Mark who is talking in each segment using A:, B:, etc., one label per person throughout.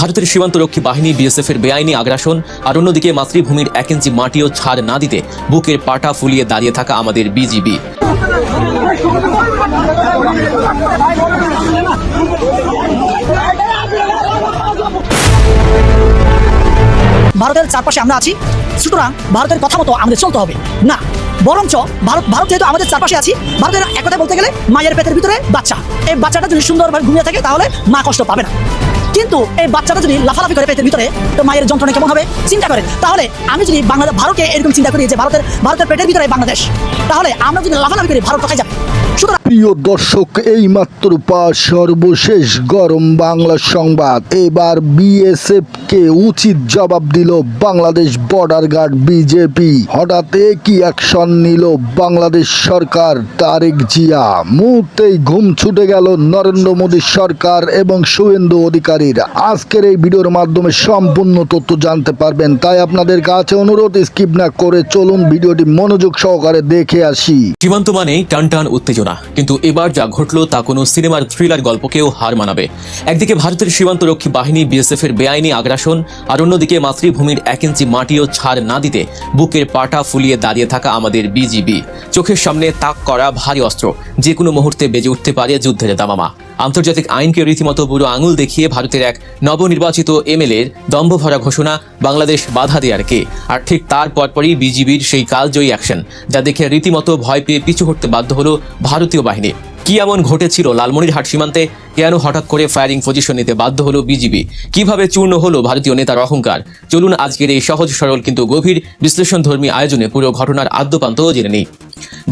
A: ভারতের সীমান্তরক্ষী বাহিনী বিএসএফ এর বেআইনি আগ্রাসন আর অন্যদিকে মাতৃভূমির 1 ইঞ্চি মাটিও ছাড় না দিতে বুকের পাটা ফুলিয়ে দাঁড়িয়ে থাকা আমাদের বিজিবি।
B: ভারতের চারপাশে আমরা আছি, সুতরাং ভারতের কথা মতো আমাদের চলতে হবে না, বরঞ্চ ভারত যেহেতু আমাদের চারপাশে আছি, ভারতের এক কথা বলতে গেলে মায়ের পেটের ভিতরে বাচ্চা, এই বাচ্চাটা যদি সুন্দরভাবে ঘুমিয়ে থাকে তাহলে মা কষ্ট পাবে না। কিন্তু এই বাচ্চাটা যদি লাফালাফি করে পেটের ভিতরে, তো মায়ের যন্ত্রণা কেমন হবে চিন্তা করেন। তাহলে আমি যদি ভারতকে এরকম চিন্তা করি যে ভারতের পেটের ভিতরে বাংলাদেশ, তাহলে আমরা যদি লাফালাফি করি ভারত কোথায় যাবে?
C: প্রিয় দর্শক, এই মাত্র সর্বশেষ গরম বাংলা সংবাদ। এবার বিএসএফ কে উচিত জবাব দিল বাংলাদেশ বর্ডার গার্ড বিজেপি। হঠাৎ একই অ্যাকশন নিল বাংলাদেশ সরকার। তারেক জিয়া মুহূর্তেই ঘুম ছুটে গেল নরেন্দ্র মোদী সরকার এবং শুভেন্দু অধিকারীর। আজকের এই ভিডিওর মাধ্যমে সম্পূর্ণ তথ্য জানতে পারবেন, তাই আপনাদের কাছে অনুরোধ, স্কিপ না করে চলুন ভিডিওটি মনোযোগ সহকারে দেখে আসি।
A: সীমান্ত মানেই টানটান উত্তেজনা, কিন্তু এবার যা ঘটলো তা কোনো সিনেমার থ্রিলার গল্পকেও হার মানাবে। একদিকে ভারতের সীমান্তরক্ষী বাহিনী বিএসএফ এর বেআইনি আগ্রাসন আর অন্যদিকে মাতৃভূমির 1 ইঞ্চি মাটিও ছাড় না দিতে বুকের পাটা ফুলিয়ে দাঁড়িয়ে থাকা আমাদের বিজিবি। চোখের সামনে তাক করা ভারী অস্ত্র, যে কোনো মুহূর্তে বেজে উঠতে পারে যুদ্ধের দামামা। আন্তর্জাতিক আইনকে রীতিমতো বুড়ো আঙুল দেখিয়ে ভারতের এক নবনির্বাচিত এমএলএর দম্ভভরা ঘোষণা, বাংলাদেশ বাধা দেয়ার কে? আর ঠিক তার পরপরই বিজিবির সেই কালজয়ী অ্যাকশন, যা দেখে রীতিমতো ভয় পেয়ে পিছু হটতে বাধ্য হলো ভারতীয় বাহিনী। কি এমন ঘটেছিল লালমনিরহাট সীমান্তে? কেন হঠাৎ করে ফায়ারিং পজিশন নিতে বাধ্য হলো বিজিবি? কিভাবে চূর্ণ হলো ভারতীয় নেতার অহংকার? চলুন আজকের এই সহজ সরল কিন্তু গভীর বিশ্লেষণধর্মী আয়োজনে পুরো ঘটনার আদ্যপান্ত জেনে নেই।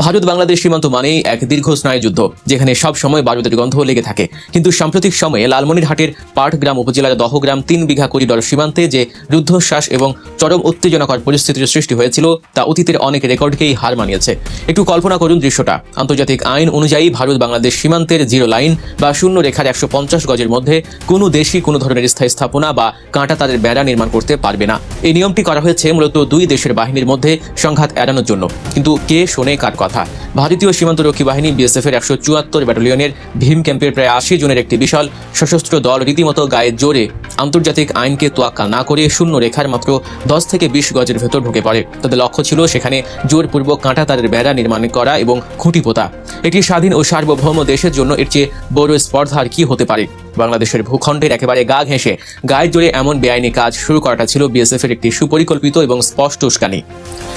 A: ভারত বাংলাদেশ সীমান্ত মানেই এক দীর্ঘ স্নায়ুযুদ্ধ, যেখানে সব সময় বারুদের গন্ধ লেগে থাকে। কিন্তু সাম্প্রতিক সময়ে লালমনিরহাটের পাটগ্রাম উপজেলার দহগ্রাম 3 বিঘা করিডর সীমান্তে যে রুদ্ধশ্বাস এবং চরম উত্তেজনাকর পরিস্থিতির সৃষ্টি হয়েছিল, তা অতীতের অনেক রেকর্ডকেই হার মানিয়েছে। একটু কল্পনা করুন দৃশ্যটা। আন্তর্জাতিক আইন অনুযায়ী ভারত বাংলাদেশ সীমান্তের জিরো লাইন বা শূন্য রেখার 150 গজের মধ্যে কোনো দেশই কোনো ধরনের স্থায়ী স্থাপনা বা কাঁটা তাদের বেড়া নির্মাণ করতে পারবে না। এই নিয়মটি করা হয়েছে মূলত দুই দেশের বাহিনীর মধ্যে সংঘাত এড়ানোর জন্য। কিন্তু কে শোনে কার কথা? ভারতীয় সীমান্তরক্ষী বাহিনী বিএসএফ এর 174 ব্যাটালিয়নের ভীম ক্যাম্পের প্রায় 80 জনের একটি বিশাল সশস্ত্র দল রীতিমতো গায়ে জোরে আন্তর্জাতিক আইনকে তোয়াক্কা না করে শূন্য রেখার মাত্র 10 থেকে 20 গজের ভেতর ঢুকে পড়ে। তাদের লক্ষ্য ছিল সেখানে জোরপূর্বক কাঁটা তাদের বেড়া নির্মাণ করা এবং খুঁটি পোতা। একটি স্বাধীন ও সার্বভৌম দেশের জন্য এর চেয়ে বড় স্পর্ধা আর কি হতে পারে? বাংলাদেশের ভূখণ্ডের একেবারে গা ঘেঁষে গায়ের জোরে এমন বেআইনি কাজ শুরু করাটা ছিল বিএসএফ এর একটি সুপরিকল্পিত এবং স্পষ্ট উস্কানি।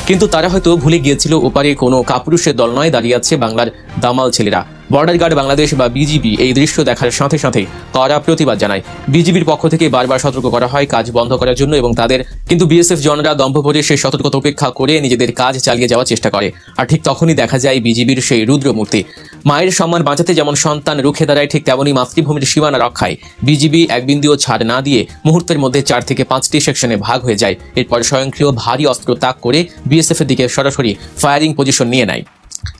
A: কিন্তু তারা হয়তো ভুলে গিয়েছিল ওপারে কোনো কাপুরুষের দল নয়, দাঁড়িয়ে আছে বাংলার দামাল ছেলেরা। বর্ডার গার্ড বাংলাদেশ বা বিজিবি এই দৃশ্য দেখার সাথে সাথে কড়া প্রতিবাদ জানায়। বিজিবির পক্ষ থেকে বারবার সতর্ক করা হয় কাজ বন্ধ করার জন্য, এবং তাদের কিন্তু বিএসএফ জনরা দম্ভ ভরে সেই সতর্কতা উপেক্ষা করে নিজেদের কাজ চালিয়ে যাওয়ার চেষ্টা করে। আর ঠিক তখনই দেখা যায় বিজিবির সেই রুদ্র মূর্তি। মায়ের সম্মান বাঁচাতে যেমন সন্তান রুখে দাঁড়ায়, ঠিক তেমনই মাতৃভূমির সীমানা রক্ষায় বিজিবি এক বিন্দুও ছাড় না দিয়ে মুহূর্তের মধ্যে 4 থেকে 5টি সেকশনে ভাগ হয়ে যায়। এরপর স্বয়ংক্রিয় ভারী অস্ত্র তাক করে বিএসএফ এর দিকে সরাসরি ফায়ারিং পজিশন নিয়ে নেয়।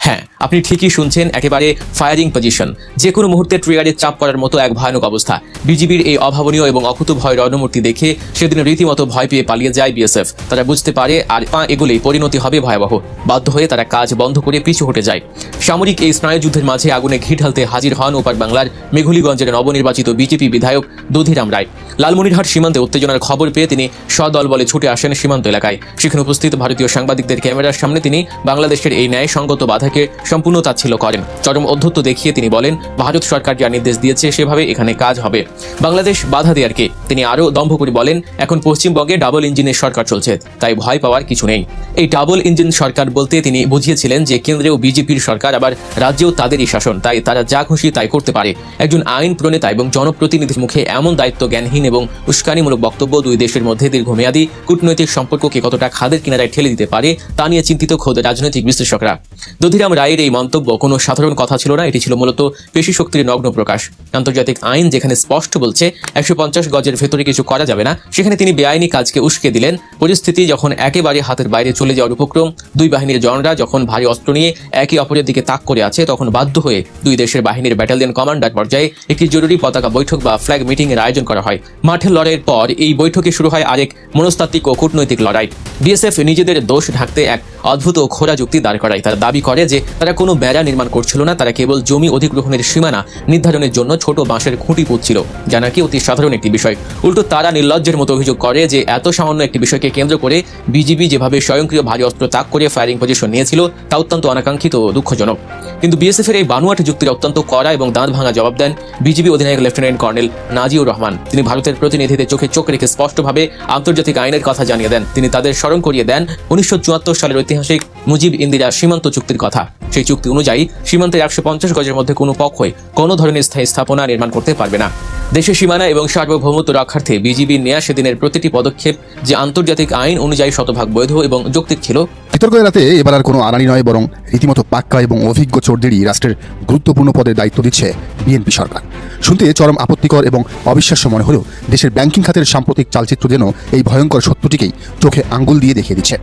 A: হ্যাঁ, আপনি ঠিকই শুনছেন, একেবারে ফায়ারিং পজিশন। যে কোনো মুহূর্তে ট্রিগারে চাপ পড়ার মতো এক ভয়ানক অবস্থা। বিজিবির এই অভাবনীয় এবং অকুতভয় রণমূর্তি দেখে সেদিন রীতিমতো ভয় পেয়ে পালিয়ে যায় বিএসএফ। তারা বুঝতে পারে আর পা এগুলেই পরিণতি হবে ভয়াবহ। বাধ্য হয়ে তারা কাজ বন্ধ করে পিছু হটে যায়। সামরিক এই স্নায়ুযুদ্ধের মাঝে আগুনে ঘি ঢালতে হাজির হন ওপার বাংলার মেঘুলিগঞ্জের নবনির্বাচিত বিজেপি বিধায়ক দধিরাম রায়। লালমনিরহাট সীমান্তে উত্তেজনার খবর পেয়ে তিনি সদল বলে ছুটে আসেন সীমান্ত এলাকায়। সেখানে উপস্থিত ভারতীয় সাংবাদিকদের ক্যামেরার সামনে তিনি বাংলাদেশের এই ন্যায়সঙ্গত বাধাকে সম্পূর্ণ তাচ্ছিল্য করেন। চরম অধ্যত্ব দেখিয়ে তিনি বলেন, ভারত সরকার যা নির্দেশ দিয়েছে সেভাবে এখানে কাজ হবে, বাংলাদেশ বাধা দেয়ার কে? তিনি আরও দম্ভ করে বলেন, এখন পশ্চিমবঙ্গে ডাবল ইঞ্জিনের সরকার চলছে, তাই ভয় পাওয়ার কিছু নেই। এই ডাবল ইঞ্জিন সরকার বলতে তিনি বুঝিয়েছিলেন যে কেন্দ্রেও বিজেপির সরকার, আবার রাজ্যেও তাদেরই শাসন, তাই তারা যা খুশি তাই করতে পারে। একজন আইন প্রণেতা এবং জনপ্রতিনিধির মুখে এমন দায়িত্ব জ্ঞানহীন এবং উস্কানিমূলক বক্তব্য দুই দেশের মধ্যে দীর্ঘমেয়াদী কূটনৈতিক সম্পর্ককে কতটা খাদের কিনারায় ঠেলে দিতে পারে তা নিয়ে চিন্তিত খোদ রাজনৈতিক বিশ্লেষকরা। দধিরাম রায়ের এই মন্তব্য কোনো সাধারণ কথা ছিল না, এটি ছিল মূলত পেশি শক্তির নগ্ন প্রকাশ। আন্তর্জাতিক আইন যেখানে স্পষ্ট বলছে 150 গজের ভেতরে কিছু করা যাবে না, সেখানে তিনি বেআইনি কাজকে উস্কে দিলেন। পরিস্থিতি যখন একেবারে হাতের বাইরে চলে যাওয়ার উপক্রম, দুই বাহিনীর জনরা যখন ভারী অস্ত্র নিয়ে একে অপরের দিকে তাক করে আছে, তখন বাধ্য হয়ে দুই দেশের বাহিনীর ব্যাটালিয়ন কমান্ডার পর্যায়ে একটি জরুরি পতাকা বৈঠক বা ফ্ল্যাগ মিটিং এর আয়োজন করা হয়। মাঠের লড়াইয়ের পর এই বৈঠকে শুরু হয় আরেক মনস্তাত্ত্বিক ও কূটনৈতিক লড়াই। বিএসএফ নিজেদের দোষ ঢাকতে এক অদ্ভুত ও খোরা যুক্তি দাঁড় করায়। তারা দাবি করে করে যে তারা কোনো বেড়া নির্মাণ করছিল না, তারা কেবল জমি অধিগ্রহণের সীমানা নির্ধারণের জন্য ছোট বাঁশের খুঁটি পুঁতছিল, যা নাকি অতি সাধারণ একটি বিষয়। উল্টো তারা নির্লজ্জের মতো অভিযোগ করে যে এত সামান্য একটি বিষয়কে কেন্দ্র করে বিজিবি যেভাবে স্বয়ংক্রিয় ভারী অস্ত্র তাক করে ফায়ারিং পজিশন নিয়েছিল তা অত্যন্ত অনাকাঙ্ক্ষিত ও দুঃখজনক। কিন্তু বিএসএফ এর এই বানোয়াটি যুক্তির অত্যন্ত কড়া এবং দাঁত ভাঙা জবাব দেন বিজিবি অধিনায়ক লেফটেন্যান্ট কর্নেল নাজিউর রহমান। তিনি ভারতের প্রতিনিধিদের চোখে চোখ রেখে স্পষ্টভাবে আন্তর্জাতিক আইনের কথা জানিয়ে দেন। তিনি তাদের স্মরণ করিয়ে দেন 1974 সালের ঐতিহাসিক মুজিব ইন্দিরা সীমান্ত চুক্তির কথা। সেই চুক্তি অনুযায়ী সীমান্তের 150 গজের মধ্যে কোনো পক্ষই কোনো ধরনের স্থায়ী স্থাপনা নির্মাণ করতে পারবে না। দেশের সীমানা এবং সার্বভৌমত্ব রক্ষার্থে বিজিবির নেয়া সেদিনের প্রতিটি পদক্ষেপ যে আন্তর্জাতিক আইন অনুযায়ী শতভাগ বৈধ এবং যৌক্তিক ছিল।
D: বিতর্ক এড়াতে এবার আর কোনো আড়ানি নয়, বরং রীতিমতো পাক্কা এবং অভিজ্ঞ চোরদেরই রাষ্ট্রের গুরুত্বপূর্ণ পদের দায়িত্ব দিচ্ছে বিএনপি সরকার। শুনতে চরম আপত্তিকর এবং অবিশ্বাস্য মনে হলেও দেশের ব্যাংকিং খাতের সাম্প্রতিক চালচিত্র যেন এই ভয়ঙ্কর সত্যটিকেই চোখে আঙ্গুল দিয়ে দেখিয়ে দিচ্ছে।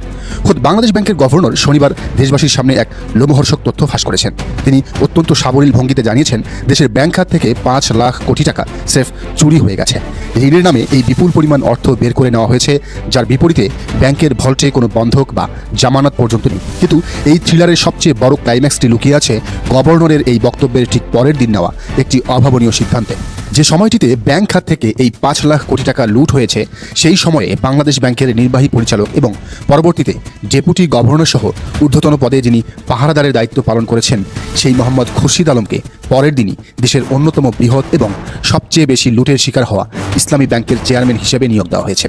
D: খোদ বাংলাদেশ ব্যাংকের গভর্নর শনিবার দেশবাসীর সামনে এক লোমহর্ষক তথ্য ফাঁস করেছেন। তিনি অত্যন্ত সাবলীল ভঙ্গিতে জানিয়েছেন, দেশের ব্যাংক খাত থেকে 5 লাখ কোটি টাকা স্রেফ চুরি হয়ে গেছে। ঋণের নামে এই বিপুল পরিমাণ অর্থ বের করে নেওয়া হয়েছে, যার বিপরীতে ব্যাংকের ভল্টে কোনো বন্ধক বা জামানত পর্যন্ত নেই। কিন্তু এই থ্রিলারের সবচেয়ে বড় ক্লাইম্যাক্সটি লুকিয়ে আছে গভর্নরের এই বক্তব্যের ঠিক পরের দিন নেওয়া একটি অভাবনীয় সিদ্ধান্তে। যে সময়টিতে ব্যাংক খাত থেকে এই 5 লাখ কোটি টাকা লুট হয়েছে, সেই সময়ে বাংলাদেশ ব্যাংকের নির্বাহী পরিচালক এবং পরবর্তীতে ডেপুটি গভর্নর সহ ঊর্ধ্বতন পদে যিনি পাহারাদারের দায়িত্ব পালন করেছেন, সেই মোহাম্মদ খুরশিদ আলমকে পরের দিনই দেশের অন্যতম বৃহৎ এবং সবচেয়ে বেশি লুটের শিকার হওয়া ইসলামী ব্যাংকের চেয়ারম্যান হিসেবে নিয়োগ দেওয়া হয়েছে।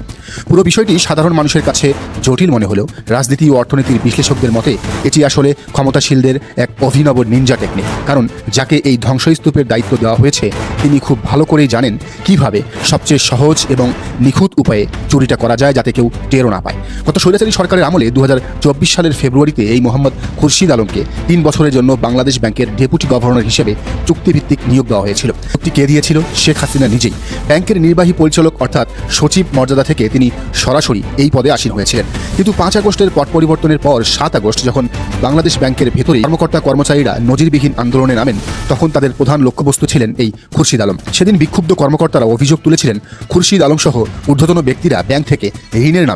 D: পুরো বিষয়টি সাধারণ মানুষের কাছে জটিল মনে হলেও রাজনীতি ও অর্থনীতির বিশ্লেষকদের মতে এটি আসলে ক্ষমতাশীলদের এক অভিনব নিনজা টেকনিক। কারণ যাকে এই ধ্বংসস্তূপের দায়িত্ব দেওয়া হয়েছে, তিনি খুব ভালো করেই জানেন কিভাবে সবচেয়ে সহজ এবং নিখুঁত উপায়ে চুরিটা করা যায়, যাতে কেউ টেরও না পায়। গত স্বৈরাচারী সরকারের আমলে 2024 সালের ফেব্রুয়ারিতে এই মোহাম্মদ খুরশিদ আলমকে 3 বছরের জন্য বাংলাদেশ ব্যাংকের ডেপুটি গভর্নর হিসেবে চুক্তিভিত্তিক নিয়োগ দেওয়া হয়েছিল। চুক্তি কে দিয়েছিল? শেখ হাসিনা নিজেই। ব্যাংকের নির্বাহী পরিচালক অর্থাৎ সচিব মর্যাদা থেকে তিনি সরাসরি এই পদে আসীন হয়েছিলেন। কিন্তু 5 আগস্টের পট পরিবর্তনের পর 7 আগস্ট যখন বাংলাদেশ ব্যাংকের ভেতরে কর্মকর্তা কর্মচারীরা নজিরবিহীন আন্দোলনে নামেন, তখন তাদের প্রধান লক্ষ্যবস্তু ছিলেন এই খুরশিদ আলম। সেদিন বিক্ষুব্ধ কর্মকর্তারা অভিযোগ তুলেছিলেন, খুরশিদ আলম সহ ঊর্ধ্বতন ব্যক্তিরা ব্যাংক থেকে ঋণের নামে